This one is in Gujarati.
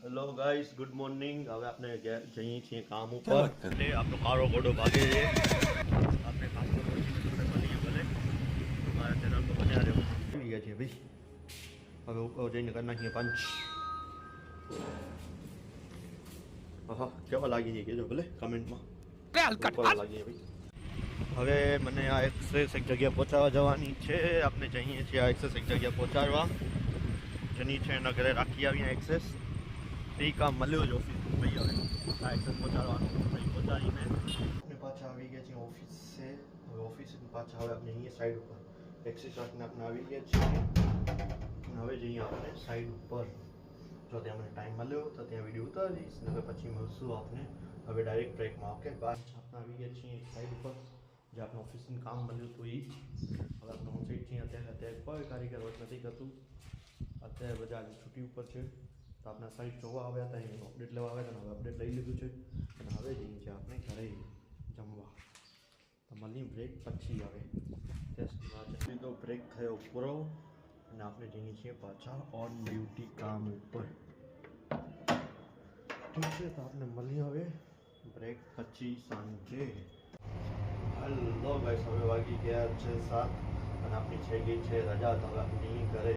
Hello guys, good morning. હવે આપણે જઈએ છીએ કામ ઉપર. એટલે આપણો કાળો ઘોડો ભાગે છે. આપણે કામ પર પહોંચીને મળીએ ભલે. મારા ચેનલ પર બન્યા રહેવું. આવી ગયા છીએ ભાઈ. હવે ઉપર જઈને કરી નાખીએ પંચ. હા, કેવા લાગી છે કહેજો ભલે કમેન્ટમાં. કેવા લાગી ભાઈ. હવે મને આ એક્સેસ એક જગ્યા પહોંચાડવા જવાની છે. આપણે જઈએ છીએ આ એક્સેસ એક જગ્યા પહોંચાડવા. જેની છે એના ઘરે રાખી આવીએ એક્સેસ. એ કામ મળ્યું જ ઓફિસ ભાઈ. હવે આ એક્સેસ પહોંચાડવાનું ભાઈ પહોંચાડીને આપણે પાછા આવી ગયા છીએ ઓફિસે. હવે ઓફિસ પાછા હવે આપણે અહીંયા સાઈડ ઉપર એક્સેસ રાખીને આપણે આવી ગયા છીએ. હવે જઈએ આપણે સાઈડ ઉપર. જો ત્યાં મને ટાઈમ મળ્યો તો ત્યાં વિડીયો ઉતારીશ ને પછી મળશું આપણે હવે ડાયરેક્ટ ટ્રેકમાં. ઓકે, પાછા આપણે આવી ગયા છીએ સાઈડ ઉપર જે આપણે ઓફિસનું કામ મળ્યું હતું એ. હવે આપણે હું સાઈડ છીએ અત્યારે કોઈ કારીગર વર્ક નથી કરતું. અત્યારે બધા આજે છૂટી ઉપર છે તો આપણે સાઈડ જોવા આવ્યા હતા, એનું અપડેટ લેવા આવ્યા હતા. હવે અપડેટ લઈ લીધું છે અને હવે જઈએ છીએ આપણે ઘરે જમવા. તો મળીએ બ્રેક પછી. હવે ત્યાં તો બ્રેક થયો પૂરો અને આપણે જઈએ છીએ પાછા ઓન ડ્યુટી કામ ઉપર. ઠીક છે, તો આપણે મળીએ હવે બ્રેક પછી સાંજે. હેલો ગાઈસ, હવે વાગી ગયા છે 7 અને આપણી થઈ ગઈ છે રજા. તો હવે આપણે જઈએ ઘરે.